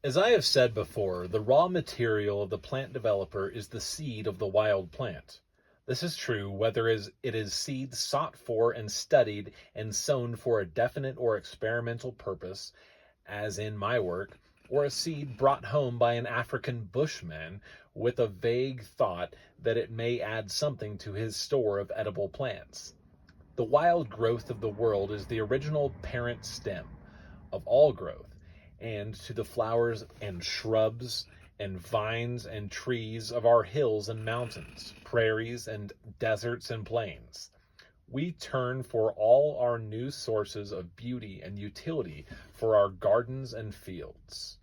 As I have said before, the raw material of the plant developer is the seed of the wild plant. This is true whether it is seed sought for and studied and sown for a definite or experimental purpose, as in my work, or a seed brought home by an African bushman with a vague thought that it may add something to his store of edible plants. The wild growth of the world is the original parent stem of all growth, and to the flowers and shrubs and vines and trees of our hills and mountains, prairies and deserts and plains, we turn for all our new sources of beauty and utility for our gardens and fields.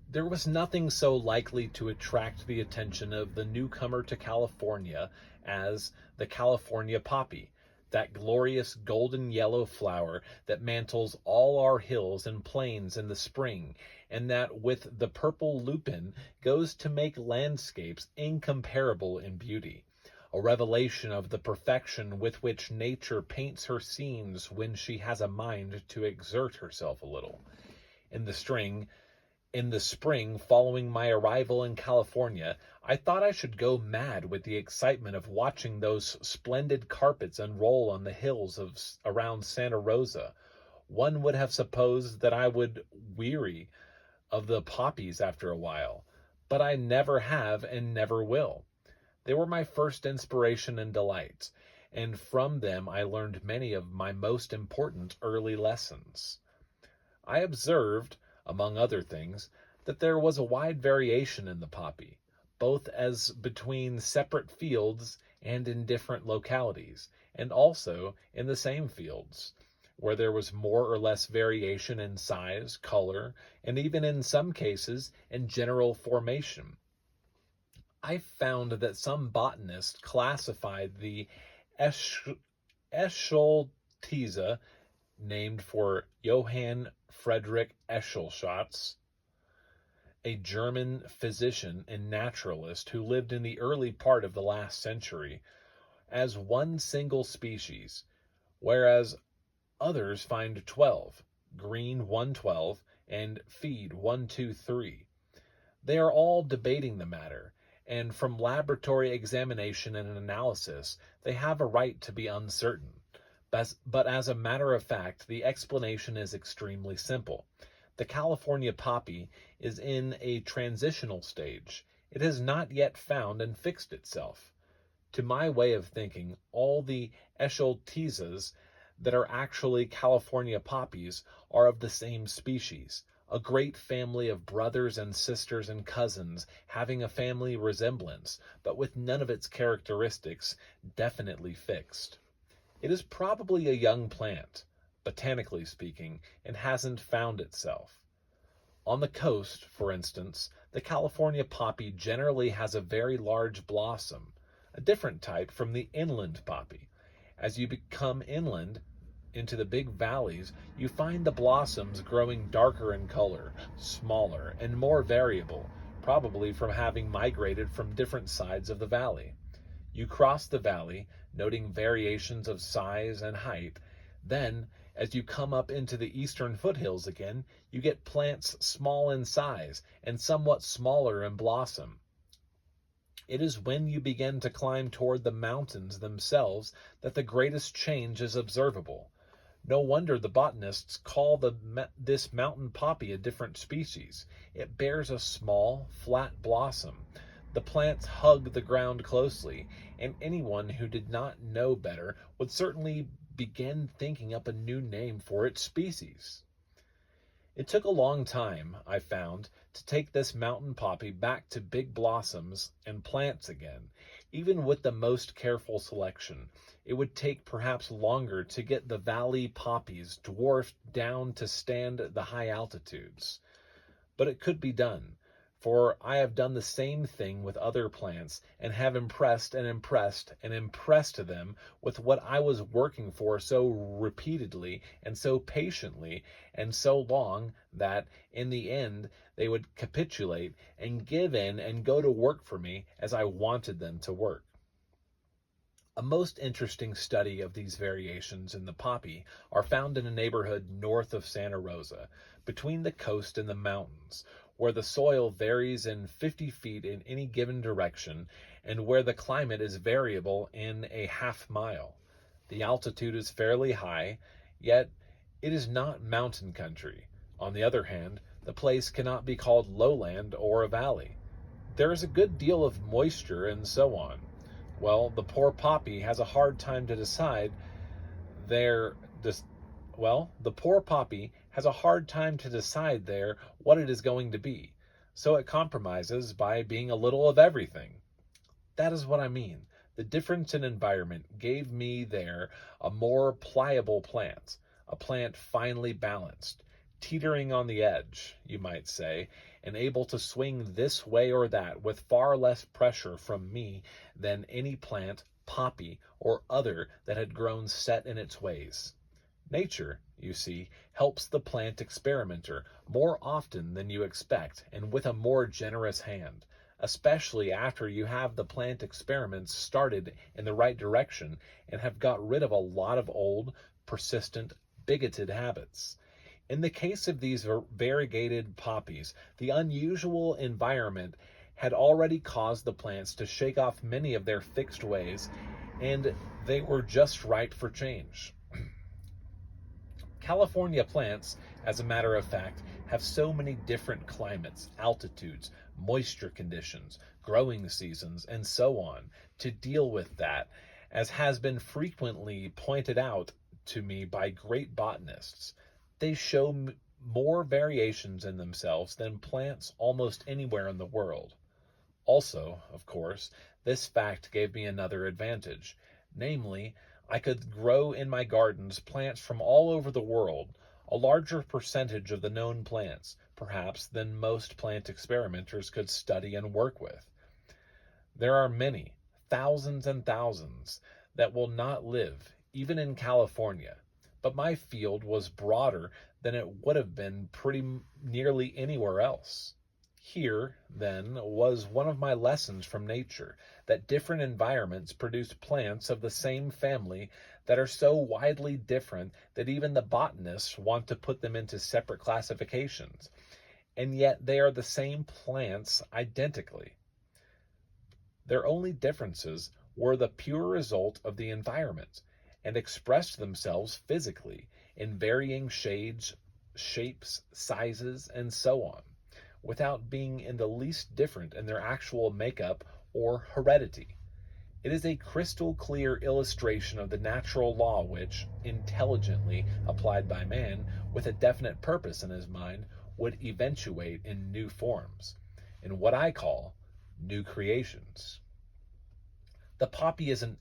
There was nothing so likely to attract the attention of the newcomer to California as the California poppy, that glorious golden yellow flower that mantles all our hills and plains in the spring, and that with the purple lupin goes to make landscapes incomparable in beauty, a revelation of the perfection with which nature paints her scenes when she has a mind to exert herself a little. In the spring, in the spring following my arrival in California, I thought I should go mad with the excitement of watching those splendid carpets unroll on the hills around Santa Rosa. One would have supposed that I would weary of the poppies after a while, but I never have and never will. They were my first inspiration and delight, and from them I learned many of my most important early lessons. I observed, among other things, that there was a wide variation in the poppy, both as between separate fields and in different localities, and also in the same fields, where there was more or less variation in size, color, and even in some cases in general formation. I found that some botanists classified the Esch- Eschscholteza, named for Johann Friedrich Eschscholtz, a German physician and naturalist who lived in the early part of the last century, as one single species, whereas others find 12, green 112 and feed 123. They are all debating the matter, and from laboratory examination and analysis, they have a right to be uncertain. But as a matter of fact, the explanation is extremely simple. The California poppy is in a transitional stage. It has not yet found and fixed itself. To my way of thinking, all the Eschscholtzes that are actually California poppies are of the same species, a great family of brothers and sisters and cousins having a family resemblance, but with none of its characteristics definitely fixed. It is probably a young plant, botanically speaking, and hasn't found itself. On the coast, for instance, the California poppy generally has a very large blossom, a different type from the inland poppy. As you become inland into the big valleys, you find the blossoms growing darker in color, smaller, and more variable, probably from having migrated from different sides of the valley. You cross the valley, noting variations of size and height. Then, as you come up into the eastern foothills again, you get plants small in size and somewhat smaller in blossom. It is when you begin to climb toward the mountains themselves that the greatest change is observable. No wonder the botanists call this mountain poppy a different species. It bears a small, flat blossom. The plants hug the ground closely, and anyone who did not know better would certainly begin thinking up a new name for its species. It took a long time, I found, to take this mountain poppy back to big blossoms and plants again. Even with the most careful selection, it would take perhaps longer to get the valley poppies dwarfed down to stand the high altitudes. But it could be done, for I have done the same thing with other plants and have impressed and impressed and impressed them with what I was working for so repeatedly and so patiently and so long that, in the end, they would capitulate and give in and go to work for me as I wanted them to work. A most interesting study of these variations in the poppy are found in a neighborhood north of Santa Rosa, between the coast and the mountains, where the soil varies in 50 feet in any given direction and where the climate is variable in a half mile. The altitude is fairly high, yet it is not mountain country. On the other hand, the place cannot be called lowland or a valley. There is a good deal of moisture and so on. Well, the poor poppy has a hard time to decide there dis- the poor poppy has a hard time to decide there what it is going to be. So it compromises by being a little of everything. That is what I mean. The difference in environment gave me there a more pliable plant, a plant finely balanced, teetering on the edge, you might say, and able to swing this way or that with far less pressure from me than any plant, poppy, or other that had grown set in its ways. Nature, you see, helps the plant experimenter more often than you expect and with a more generous hand, especially after you have the plant experiments started in the right direction and have got rid of a lot of old, persistent, bigoted habits. In the case of these variegated poppies, the unusual environment had already caused the plants to shake off many of their fixed ways, and they were just right for change. California plants, as a matter of fact, have so many different climates, altitudes, moisture conditions, growing seasons, and so on, to deal with that, as has been frequently pointed out to me by great botanists. They show more variations in themselves than plants almost anywhere in the world. Also, of course, this fact gave me another advantage, namely, I could grow in my gardens plants from all over the world, a larger percentage of the known plants, perhaps, than most plant experimenters could study and work with. There are many, thousands and thousands, that will not live, even in California, but my field was broader than it would have been pretty nearly anywhere else. Here, then, was one of my lessons from nature, that different environments produce plants of the same family that are so widely different that even the botanists want to put them into separate classifications, and yet they are the same plants identically. Their only differences were the pure result of the environment, and expressed themselves physically in varying shades, shapes, sizes, and so on, without being in the least different in their actual makeup or heredity. It is a crystal clear illustration of the natural law which, intelligently applied by man, with a definite purpose in his mind, would eventuate in new forms, in what I call new creations. The poppy is an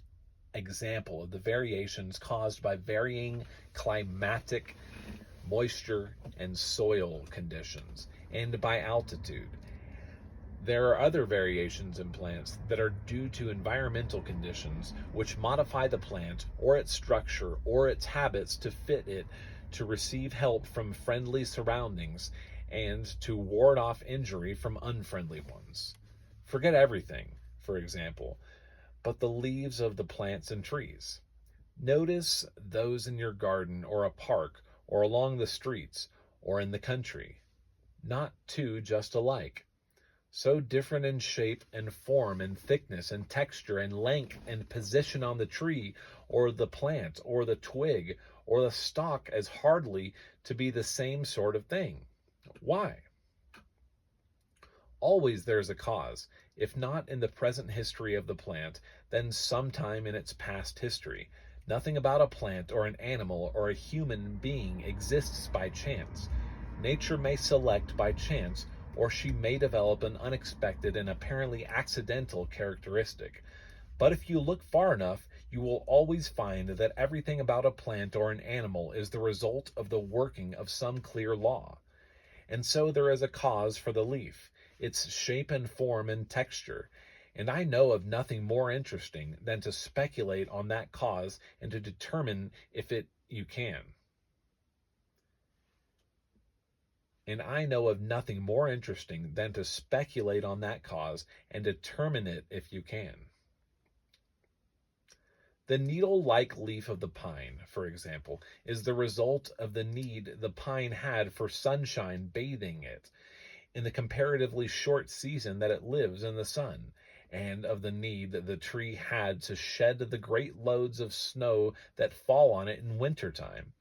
example of the variations caused by varying climatic, moisture, and soil conditions, and by altitude. There are other variations in plants that are due to environmental conditions which modify the plant or its structure or its habits to fit it to receive help from friendly surroundings and to ward off injury from unfriendly ones. Forget everything, for example, but the leaves of the plants and trees. Notice those in your garden or a park or along the streets or in the country. Not two just alike. So different in shape and form and thickness and texture and length and position on the tree or the plant or the twig or the stalk as hardly to be the same sort of thing. Why? Always there's a cause, if not in the present history of the plant, then sometime in its past history. Nothing about a plant or an animal or a human being exists by chance. Nature may select by chance, or she may develop an unexpected and apparently accidental characteristic. But if you look far enough, you will always find that everything about a plant or an animal is the result of the working of some clear law. And so there is a cause for the leaf, its shape and form and texture, and I know of nothing more interesting than to speculate on that cause and to determine if it you can. And I know of nothing more interesting than to speculate on that cause and determine it if you can. The needle-like leaf of the pine, for example, is the result of the need the pine had for sunshine bathing it in the comparatively short season that it lives in the sun, and of the need that the tree had to shed the great loads of snow that fall on it in wintertime.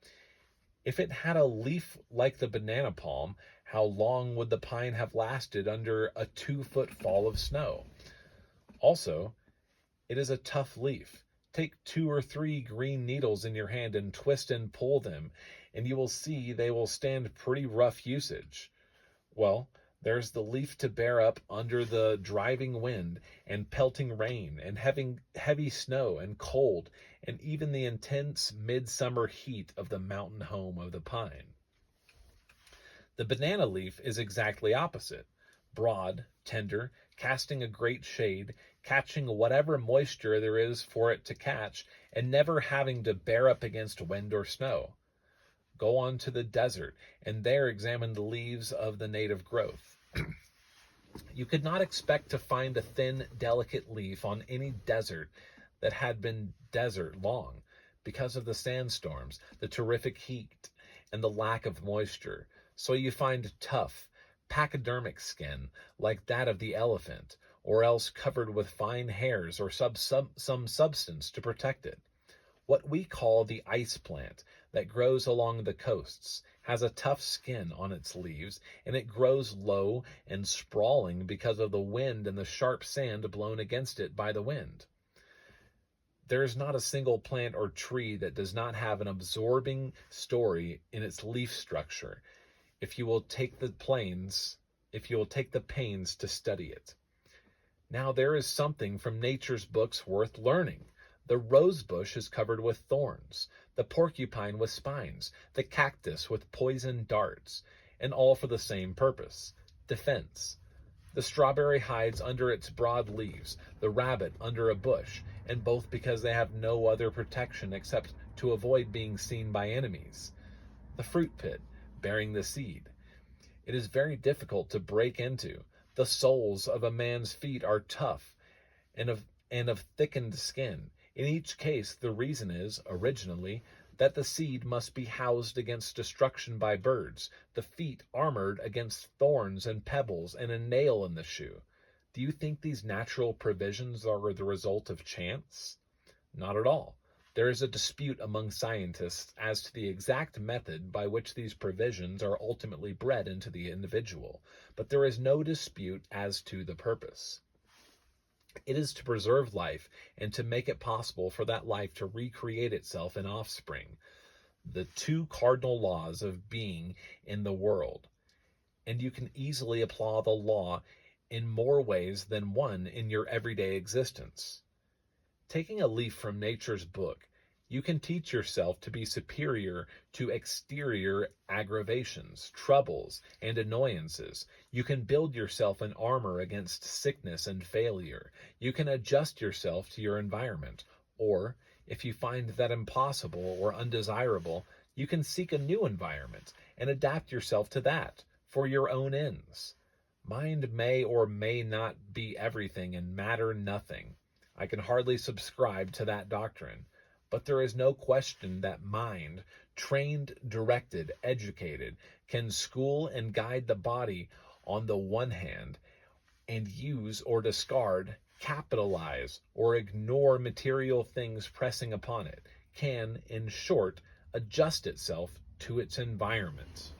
If it had a leaf like the banana palm, how long would the pine have lasted under a 2-foot fall of snow? Also, it is a tough leaf. Take 2 or 3 green needles in your hand and twist and pull them, and you will see they will stand pretty rough usage. Well, there's the leaf to bear up under the driving wind and pelting rain and heavy snow and cold and even the intense midsummer heat of the mountain home of the pine. The banana leaf is exactly opposite: broad, tender, casting a great shade, catching whatever moisture there is for it to catch, and never having to bear up against wind or snow. Go on to the desert, and there examine the leaves of the native growth. You could not expect to find a thin, delicate leaf on any desert that had been desert long, because of the sandstorms, the terrific heat, and the lack of moisture. So you find tough, pachydermic skin, like that of the elephant, or else covered with fine hairs or some substance to protect it. What we call the ice plant, that grows along the coasts, has a tough skin on its leaves, and it grows low and sprawling because of the wind and the sharp sand blown against it by the wind. There is not a single plant or tree that does not have an absorbing story in its leaf structure, if you will take the pains to study it. Now there is something from nature's books worth learning. The rose bush is covered with thorns, the porcupine with spines, the cactus with poisoned darts, and all for the same purpose: defense. The strawberry hides under its broad leaves, the rabbit under a bush, and both because they have no other protection except to avoid being seen by enemies. The fruit pit, bearing the seed. It is very difficult to break into. The soles of a man's feet are tough and of thickened skin. In each case, the reason is, originally, that the seed must be housed against destruction by birds, the feet armored against thorns and pebbles and a nail in the shoe. Do you think these natural provisions are the result of chance? Not at all. There is a dispute among scientists as to the exact method by which these provisions are ultimately bred into the individual, but there is no dispute as to the purpose. It is to preserve life and to make it possible for that life to recreate itself in offspring, the 2 cardinal laws of being in the world. And you can easily apply the law in more ways than one in your everyday existence. Taking a leaf from nature's book, you can teach yourself to be superior to exterior aggravations, troubles, and annoyances. You can build yourself an armor against sickness and failure. You can adjust yourself to your environment. Or, if you find that impossible or undesirable, you can seek a new environment and adapt yourself to that for your own ends. Mind may or may not be everything and matter nothing. I can hardly subscribe to that doctrine, but there is no question that mind, trained, directed, educated, can school and guide the body on the one hand, and use or discard, capitalize or ignore material things pressing upon it, can, in short, adjust itself to its environment.